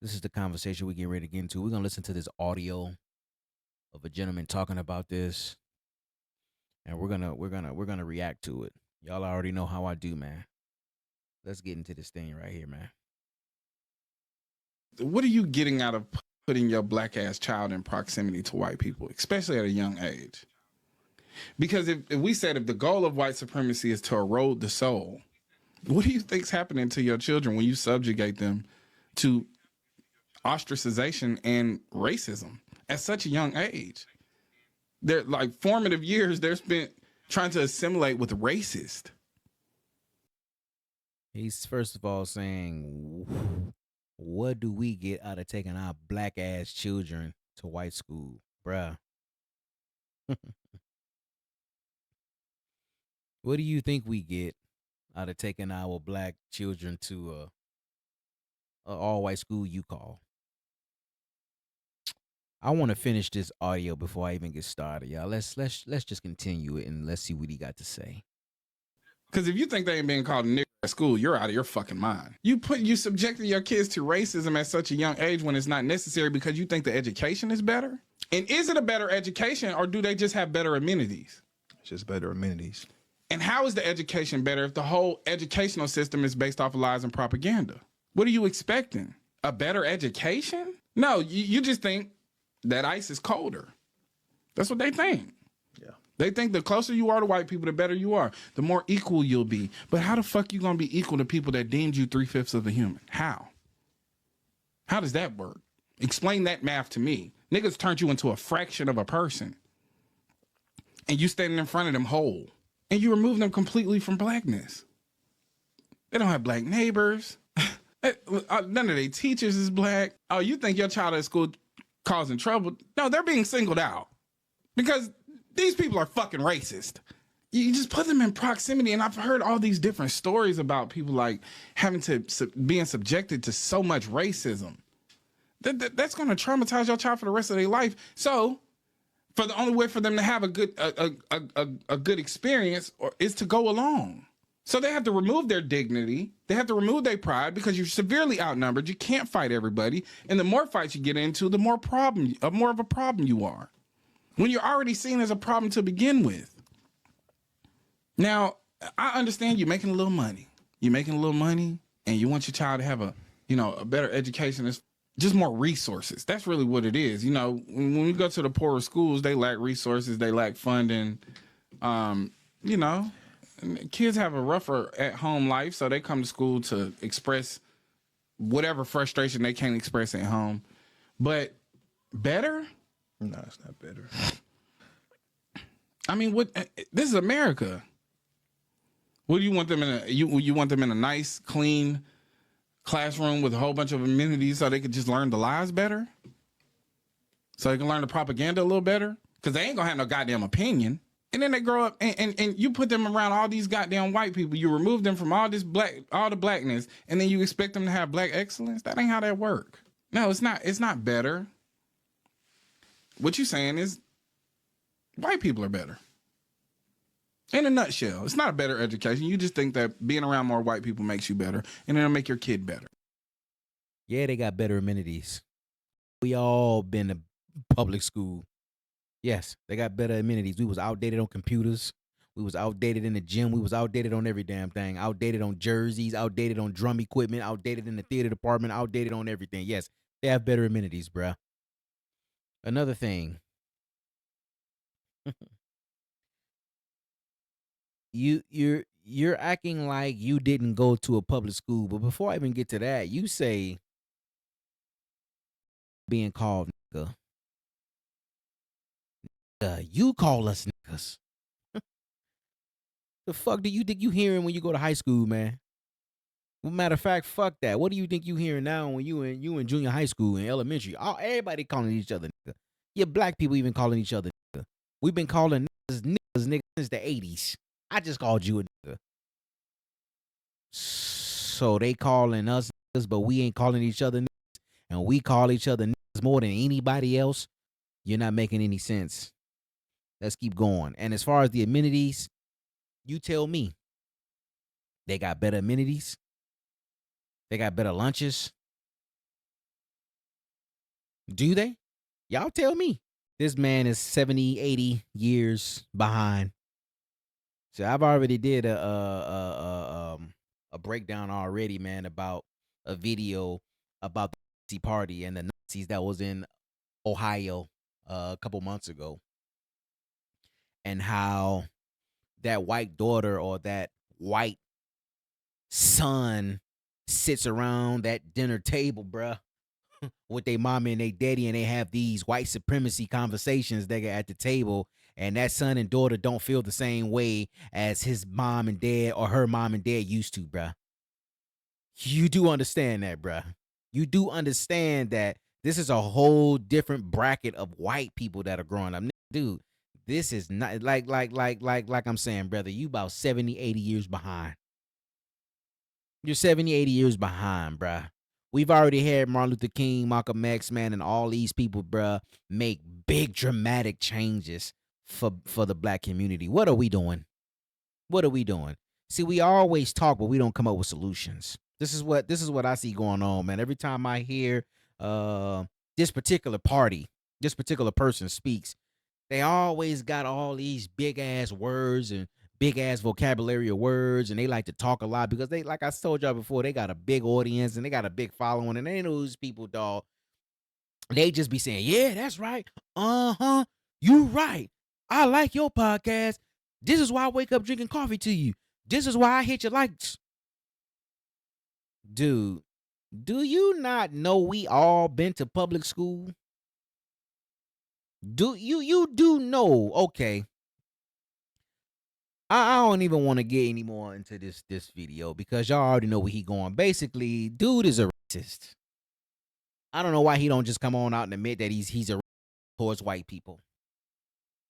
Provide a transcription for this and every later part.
This is the conversation we get ready to get into. We're gonna listen to this audio of a gentleman talking about this, and we're gonna react to it. Y'all already know how I do, man. Let's get into this thing right here, man. What are you getting out of putting your black ass child in proximity to white people, especially at a young age? Because if we said if the goal of white supremacy is to erode the soul, what do you think's happening to your children when you subjugate them to ostracization and racism at such a young age? They're like formative years they're spent trying to assimilate with racist. He's first of all saying, "What do we get out of taking our black ass children to white school, bruh?" What do you think we get out of taking our black children to a all white school you call? I want to finish this audio before I even get started, y'all. Let's just continue it and let's see what he got to say. Because if you think they ain't being called a nigger at school, you're out of your fucking mind. You subjecting your kids to racism at such a young age when it's not necessary because you think the education is better. And is it a better education or do they just have better amenities? It's just better amenities. And how is the education better if the whole educational system is based off of lies and propaganda? What are you expecting? A better education? No, you just think that ice is colder. That's what they think. Yeah. They think the closer you are to white people, the better you are, the more equal you'll be. But how the fuck you gonna be equal to people that deemed you 3/5 of a human? How? How does that work? Explain that math to me. Niggas turned you into a fraction of a person. And you standing in front of them whole. And you remove them completely from blackness. They don't have black neighbors. None of their teachers is black. Oh, you think your child at school causing trouble? No, they're being singled out. Because these people are fucking racist. You just put them in proximity, and I've heard all these different stories about people like having to being subjected to so much racism. That's going to traumatize your child for the rest of their life. So, for the only way for them to have a good experience is to go along. So they have to remove their dignity. They have to remove their pride because you're severely outnumbered. You can't fight everybody, and the more fights you get into, the more of a problem you are. When you're already seen as a problem to begin with. Now, I understand you're making a little money. You're making a little money and you want your child to have a better education. It's just more resources. That's really what it is. You know, when we go to the poorer schools, they lack resources, they lack funding. Kids have a rougher at home life, so they come to school to express whatever frustration they can't express at home. But better? No, it's not better. I mean, this is America. What do you want them in you want them in a nice, clean classroom with a whole bunch of amenities so they could just learn the lies better? So they can learn the propaganda a little better? Because they ain't gonna have no goddamn opinion. And then they grow up and you put them around all these goddamn white people. You remove them from all the blackness, and then you expect them to have black excellence? That ain't how that work. No, it's not better. What you're saying is white people are better. In a nutshell, it's not a better education. You just think that being around more white people makes you better, and it'll make your kid better. Yeah, they got better amenities. We all been to public school. Yes, they got better amenities. We was outdated on computers. We was outdated in the gym. We was outdated on every damn thing. Outdated on jerseys, outdated on drum equipment, outdated in the theater department, outdated on everything. Yes, they have better amenities, bruh. Another thing. You're acting like you didn't go to a public school, but before I even get to that, you say being called nigga. You call us niggas. The fuck do you think you hearing when you go to high school, man? Well, matter of fact, fuck that. What do you think you hearing now when you in junior high school and elementary? Everybody calling each other nigga. Yeah, black people even calling each other nigga. We've been calling niggas since the 80s. I just called you a nigga. So they calling us niggas, but we ain't calling each other niggas, and we call each other niggas more than anybody else. You're not making any sense. Let's keep going. And as far as the amenities, you tell me. They got better amenities. They got better lunches. Do they? Y'all tell me. This man is 70, 80 years behind. So I've already did a breakdown already, man, about a video about the Nazi party and the Nazis that was in Ohio a couple months ago, and how that white daughter or that white son sits around that dinner table, bruh, with their mama and their daddy, and they have these white supremacy conversations they get at the table, and that son and daughter don't feel the same way as his mom and dad or her mom and dad used to, bruh. You do understand that, bruh. You do understand that this is a whole different bracket of white people that are growing up. Dude, this is not like I'm saying, brother, you about 70, 80 years behind. You're 70, 80 years behind, bruh. We've already had Martin Luther King, Malcolm X, man, and all these people, bruh, make big dramatic changes for the black community. What are we doing? What are we doing? See, we always talk, but we don't come up with solutions. This is what I see going on, man. Every time I hear uh this particular party, this particular person speaks, they always got all these big ass words and big ass vocabulary of words, and they like to talk a lot because they, like I told y'all before, they got a big audience and they got a big following, and they know those people, dog. They just be saying, "Yeah, that's right. Uh-huh. You right. I like your podcast. This is why I wake up drinking coffee to you. This is why I hit your likes." Dude, do you not know we all been to public school? Do you do know? Okay. I don't even want to get any more into this video because y'all already know where he going. Basically, dude is a racist. I don't know why he don't just come on out and admit that he's a racist towards white people.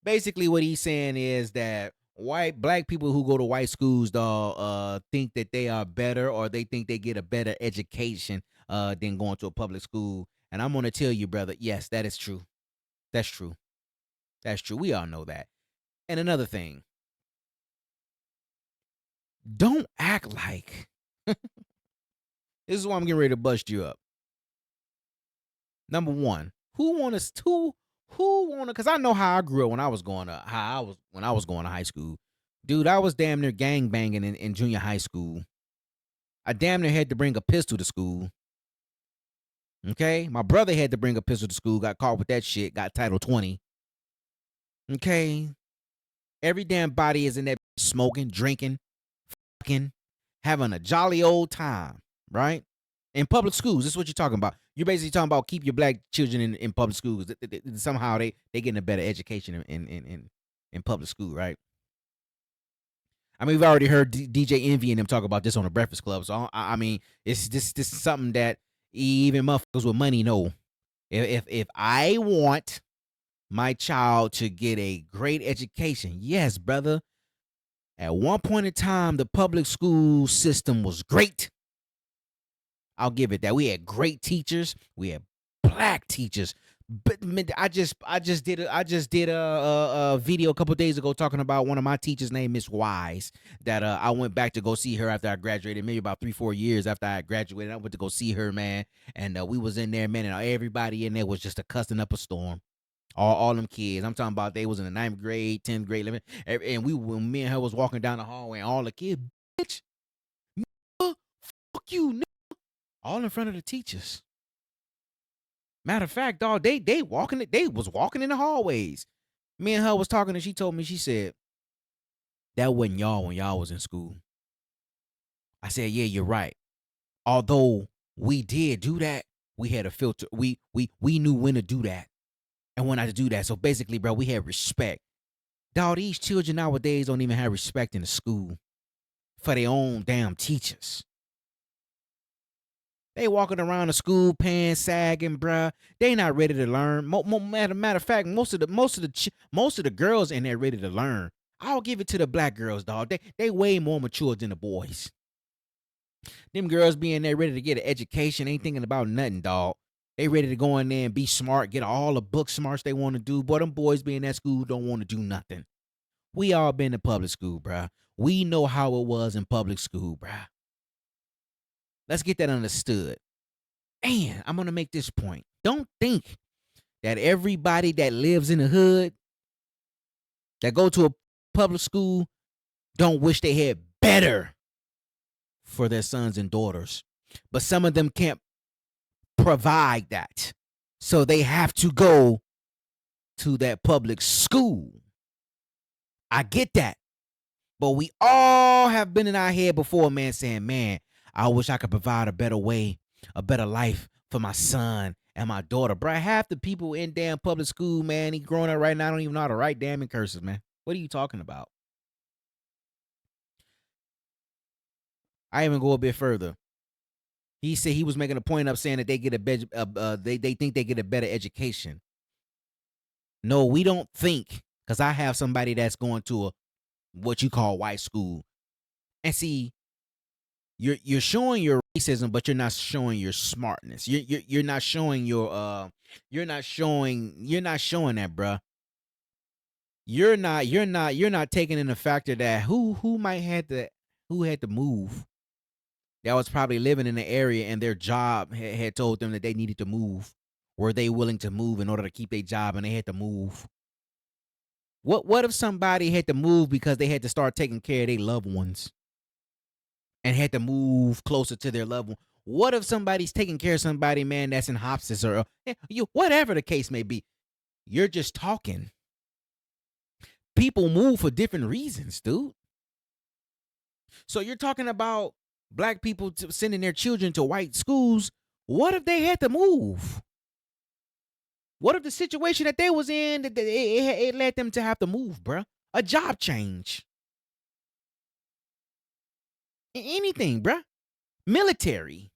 Basically, what he's saying is that black people who go to white schools, dog, think that they are better, or they think they get a better education than going to a public school. And I'm gonna tell you, brother, yes, that is true. That's true. That's true. We all know that. And another thing, don't act like this is why I'm getting ready to bust you up. Number one, who want us to who want to? Because I know how I grew up when I was going to when I was going to high school. Dude, I was damn near gang banging in junior high school. I damn near had to bring a pistol to school. Okay, my brother had to bring a pistol to school. Got caught with that shit. Got Title 20. Okay, every damn body is in that smoking, drinking, fucking, having a jolly old time, right? In public schools, this is what you're talking about. You're basically talking about keep your black children in public schools. Somehow they getting a better education in public school, right? I mean, we've already heard DJ Envy and them talk about this on the Breakfast Club. So I mean, it's this is something that even motherfuckers with money know. If I want my child to get a great education, yes, brother. At one point in time, the public school system was great. I'll give it that. We had great teachers. We had black teachers. But I just did a video a couple days ago talking about one of my teachers named Miss Wise that I went back to go see her after I graduated, maybe about 3-4 years after I graduated. I went to go see her, man, and we was in there, man, and everybody in there was just a cussing up a storm. All them kids. I'm talking about they was in the 9th grade, 10th grade, 11th, and when me and her was walking down the hallway, and all the kids, bitch, fuck you, nigga, all in front of the teachers. Matter of fact, dog, they was walking in the hallways. Me and her was talking, and she told me, she said, that wasn't y'all when y'all was in school. I said, yeah, you're right. Although we did do that, we had a filter. We knew when to do that and when not to do that. So basically, bro, we had respect. Dog, these children nowadays don't even have respect in the school for their own damn teachers. They walking around the school pants sagging, bruh. They not ready to learn. Matter of fact, most of the girls in there ready to learn. I'll give it to the black girls, dog. They way more mature than the boys. Them girls being there ready to get an education, ain't thinking about nothing, dog. They ready to go in there and be smart, get all the book smarts they want to do. But them boys being at school don't want to do nothing. We all been to public school, bruh. We know how it was in public school, bruh. Let's get that understood. And I'm going to make this point. Don't think that everybody that lives in the hood, that go to a public school, don't wish they had better for their sons and daughters. But some of them can't provide that. So they have to go to that public school. I get that. But we all have been in our head before, man, saying, man, I wish I could provide a better way, a better life for my son and my daughter. Bruh, half the people in damn public school, man, he growing up right now, don't even know how to write damn in cursive, man. What are you talking about? I even go a bit further. He said he was making a point of saying that they get they think they get a better education. No, we don't think, because I have somebody that's going to a what you call white school. And see, you're showing your racism, but you're not showing your smartness. You're not showing your you're not showing that, bruh. You're not taking in the factor that who had to move. That was probably living in the area and their job had told them that they needed to move. Were they willing to move in order to keep their job and they had to move? What if somebody had to move because they had to start taking care of their loved ones and had to move closer to their loved one? What if somebody's taking care of somebody, man, that's in hospice or whatever the case may be? You're just talking. People move for different reasons, dude. So you're talking about black people sending their children to white schools. What if they had to move? What if the situation that they was in, that it led them to have to move, bruh? A job change. Anything, bruh. Military.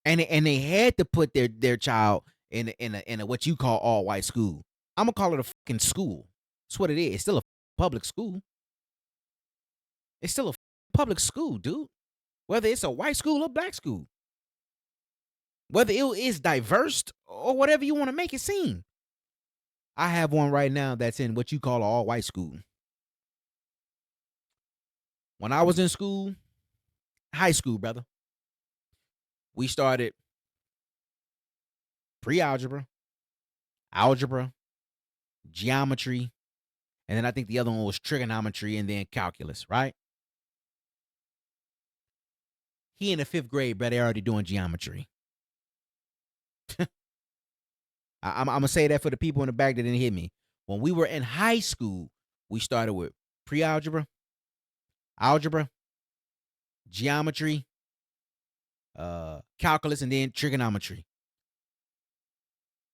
And they had to put their child in a what you call all white school. I'm gonna call it a fucking school. That's what it is. It's still a public school. It's still a public school, dude. Whether it's a white school or black school. Whether it is diverse or whatever you want to make it seem. I have one right now that's in what you call an all-white school. When I was in school, high school, brother, we started pre-algebra, algebra, geometry, and then I think the other one was trigonometry and then calculus, right? He in the 5th grade, brother, they already doing geometry. I'm going to say that for the people in the back that didn't hear me. When we were in high school, we started with pre-algebra, algebra, geometry, calculus, and then trigonometry.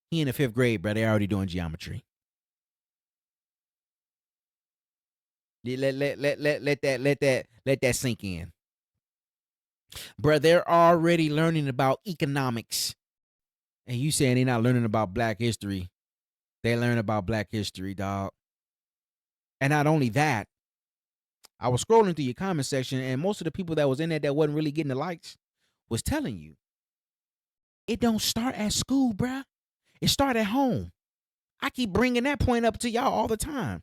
He in the 5th grade, bro. They're already doing geometry. Let that sink in. Bro, they're already learning about economics. And you saying they're not learning about black history. They learn about black history, dog. And not only that, I was scrolling through your comment section, and most of the people that was in there that wasn't really getting the likes was telling you, it don't start at school, bruh. It start at home. I keep bringing that point up to y'all all the time.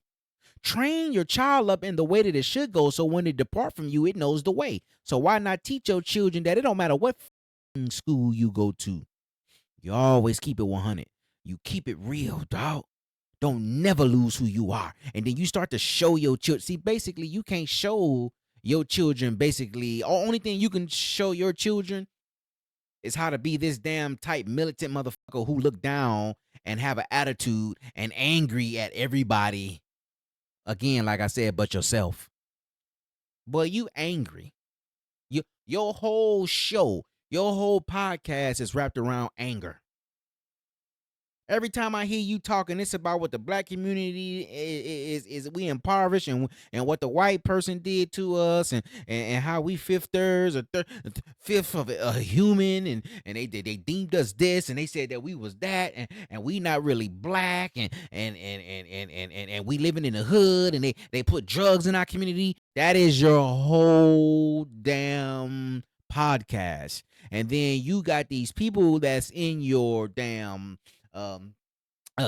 Train your child up in the way that it should go, so when they depart from you, it knows the way. So why not teach your children that it don't matter what school you go to, you always keep it 100. You keep it real, dog. Don't never lose who you are. And then you start to show your children. See, basically, you can't show your children, basically, the only thing you can show your children is how to be this damn type militant motherfucker who look down and have an attitude and angry at everybody. Again, like I said, but yourself. Boy, you angry. Your whole show, your whole podcast is wrapped around anger. Every time I hear you talking, it's about what the black community is we impoverished and what the white person did to us and how we fifth of a human and they deemed us this and they said that we was that and we not really black and we living in the hood and they put drugs in our community. That is your whole damn podcast. And then you got these people that's in your damn a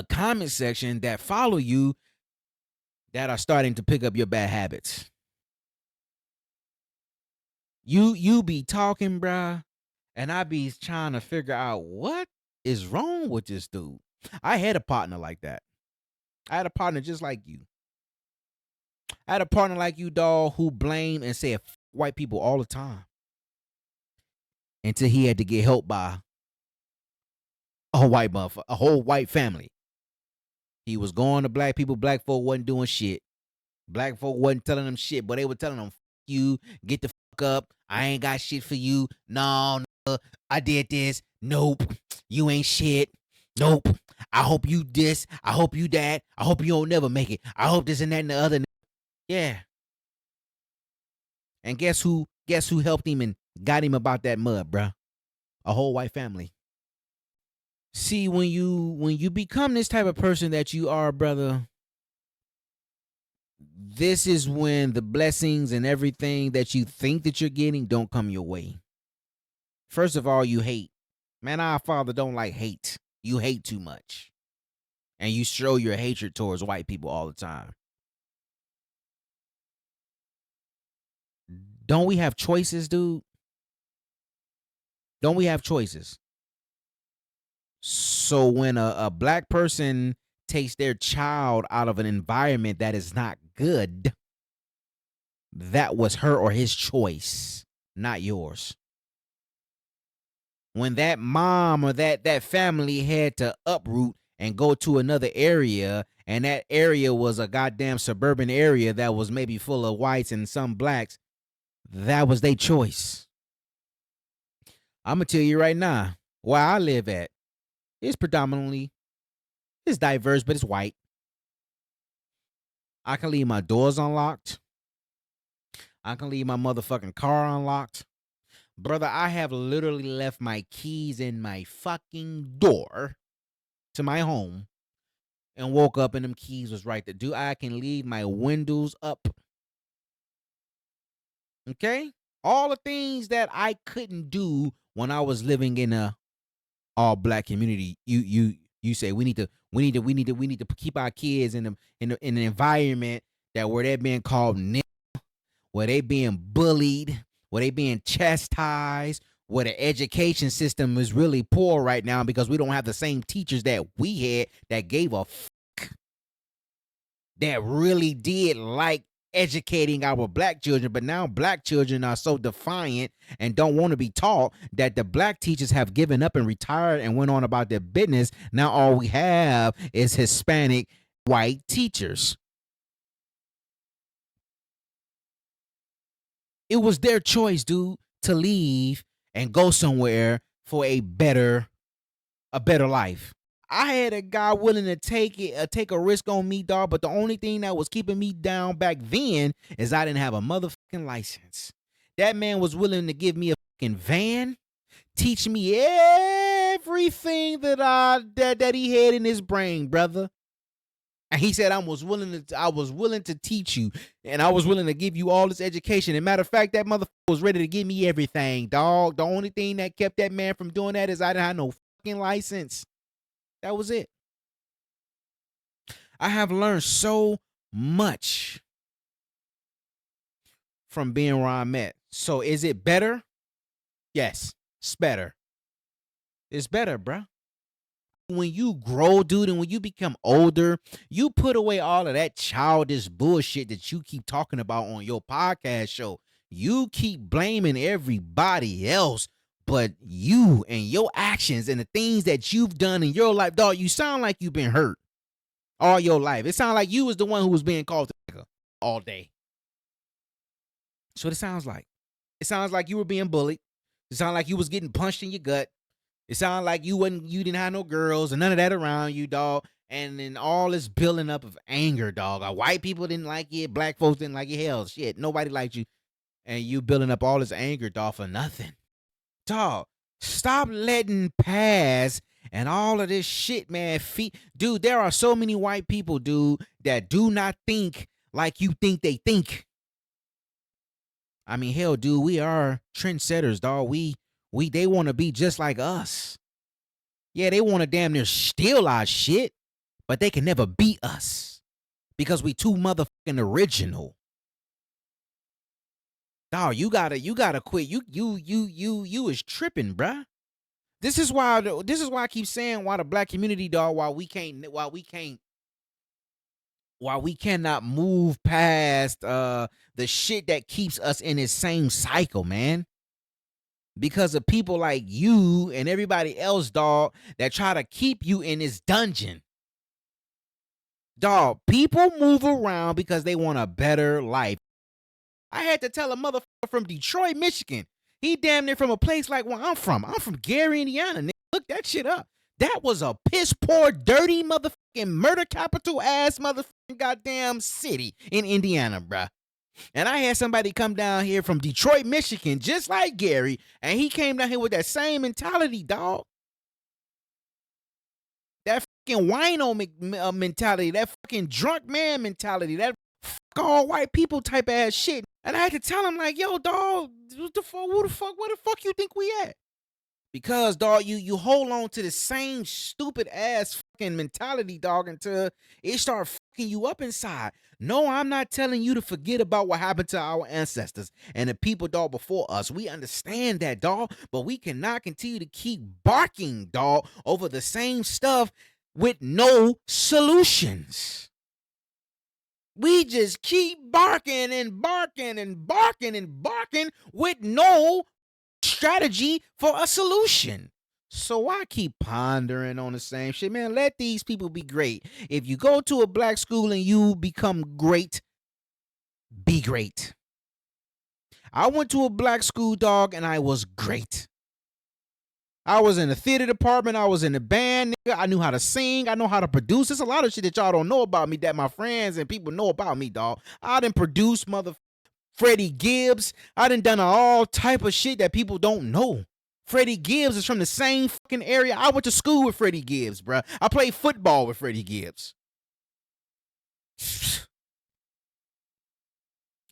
comment section that follow you that are starting to pick up your bad habits. You be talking, bruh, and I be trying to figure out what is wrong with this dude? I had a partner like that. I had a partner just like you. I had a partner like you, dog, who blamed and said white people all the time until he had to get help by a white motherfucker, a whole white family. He was going to black people. Black folk wasn't doing shit. Black folk wasn't telling them shit, but they were telling them, "F you, get the fuck up. I ain't got shit for you. No, I did this. Nope, you ain't shit. Nope. I hope you this. I hope you that. I hope you don't never make it. I hope this and that and the other." Yeah. And guess who? Guess who helped him and got him about that mud, bruh? A whole white family. See, when you become this type of person that you are, brother, this is when the blessings and everything that you think that you're getting don't come your way. First of all, you hate. Man, our Father don't like hate. You hate too much. And you show your hatred towards white people all the time. Don't we have choices, dude? Don't we have choices? So when a black person takes their child out of an environment that is not good, that was her or his choice, not yours. When that mom or that family had to uproot and go to another area, and that area was a goddamn suburban area that was maybe full of whites and some blacks, that was their choice. I'm going to tell you right now, where I live at, it's diverse, but it's white. I can leave my doors unlocked. I can leave my motherfucking car unlocked. Brother, I have literally left my keys in my fucking door to my home and woke up and them keys was right there. I can leave my windows up. Okay? All the things that I couldn't do when I was living in a all black community. You say we need to keep our kids in an environment that where they're being called nigger, where they being bullied, where they being chastised, where the education system is really poor right now because we don't have the same teachers that we had that gave a fuck, that really did like educating our black children. But now black children are so defiant and don't want to be taught that the black teachers have given up and retired and went on about their business. Now all we have is Hispanic white teachers. It was their choice, dude, to leave and go somewhere for a better life. I had a guy willing to take a risk on me, dog, but the only thing that was keeping me down back then is I didn't have a motherfucking license. That man was willing to give me a fucking van, teach me everything that he had in his brain, brother. And he said I was willing to teach you, and I was willing to give you all this education. And matter of fact, that motherfucker was ready to give me everything, dog. The only thing that kept that man from doing that is I didn't have no fucking license. That was it. I have learned so much from being where I'm at. So is it better? Yes, it's better. It's better, bruh. When you grow, dude, and when you become older, you put away all of that childish bullshit that you keep talking about on your podcast show. You keep blaming everybody else, but you and your actions and the things that you've done in your life, dog, you sound like you've been hurt all your life. It sounds like you was the one who was being called to all day. That's what it sounds like. It sounds like you were being bullied. It sounds like you was getting punched in your gut. It sounded like you didn't have no girls and none of that around you, dog. And then all this building up of anger, dog. White people didn't like you. Black folks didn't like you. Hell, shit. Nobody liked you. And you building up all this anger, dog, for nothing. Dog, stop letting past and all of this shit, man. Dude, there are so many white people, dude, that do not think like you think they think. I mean, hell, dude, we are trendsetters, dog. They want to be just like us. Yeah, they want to damn near steal our shit, but they can never beat us because we too motherfucking original. Dog, you gotta quit. You is tripping, bruh. This is why I keep saying why the black community, dog, why we cannot move past the shit that keeps us in this same cycle, man. Because of people like you and everybody else, dog, that try to keep you in this dungeon. Dog, people move around because they want a better life. I had to tell a motherfucker from Detroit, Michigan. He damn near from a place like where I'm from. I'm from Gary, Indiana. Nigga, look that shit up. That was a piss poor, dirty motherfucking murder capital ass motherfucking goddamn city in Indiana, bruh. And I had somebody come down here from Detroit, Michigan, just like Gary, and he came down here with that same mentality, dog. That fucking wino mentality, that fucking drunk man mentality, that fuck all white people type ass shit. And I had to tell him, like, yo, dog, where the fuck you think we at? Because, dog, you hold on to the same stupid ass fucking mentality, dog, until it start fucking you up inside. No, I'm not telling you to forget about what happened to our ancestors and the people, dog, before us. We understand that, dog, but we cannot continue to keep barking, dog, over the same stuff with no solutions. We just keep barking and barking and barking and barking with no strategy for a solution. So I keep pondering on the same shit, man. Let these people be great. If you go to a black school and you become great, be great. I went to a black school, dog, and I was great. I was in the theater department. I was in the band. Nigga. I knew how to sing. I know how to produce. There's a lot of shit that y'all don't know about me that my friends and people know about me, dog. I done produced Freddie Gibbs. I done all type of shit that people don't know. Freddie Gibbs is from the same fucking area. I went to school with Freddie Gibbs, bruh. I played football with Freddie Gibbs.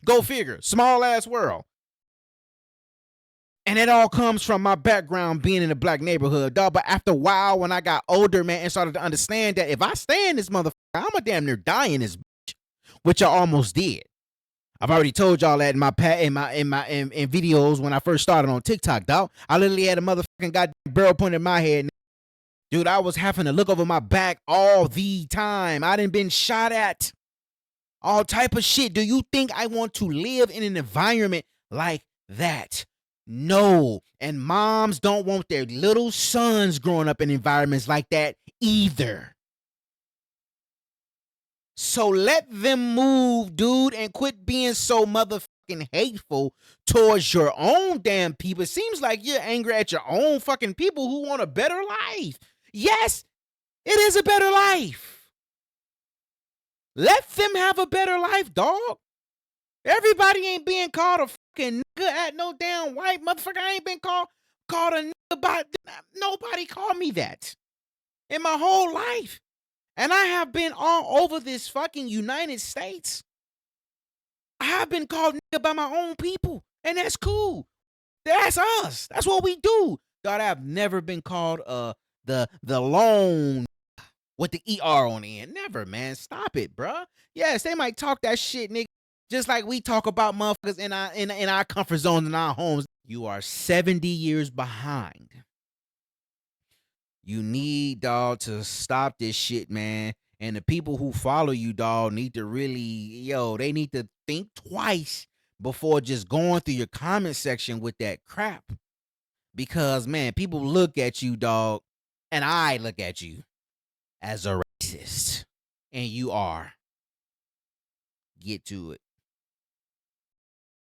Go figure. Small ass world. And it all comes from my background being in a black neighborhood, dog. But after a while, when I got older, man, and started to understand that if I stay in this motherfucker, I'm a damn near die in this bitch, which I almost did. I've already told y'all that in videos when I first started on TikTok, dog. I literally had a motherfucking goddamn barrel pointed at my head. Dude, I was having to look over my back all the time. I done been shot at. All type of shit. Do you think I want to live in an environment like that? No. And moms don't want their little sons growing up in environments like that either. So let them move, dude, and quit being so motherfucking hateful towards your own damn people. It seems like you're angry at your own fucking people who want a better life. Yes, it is a better life. Let them have a better life, dog. Everybody ain't being called a fucking nigga at no damn white motherfucker. I ain't been called a nigga by nobody called me that in my whole life. And I have been all over this fucking United States. I have been called nigga by my own people. And that's cool. That's us. That's what we do. God, I've never been called the lone with the ER on the end. Never, man. Stop it, bruh. Yes, they might talk that shit, nigga. Just like we talk about motherfuckers in our comfort zones in our homes. You are 70 years behind. You need, dog, to stop this shit, man. And the people who follow you, dog, need to really, they need to think twice before just going through your comment section with that crap. Because, man, people look at you, dog, and I look at you as a racist. And you are. Get to it.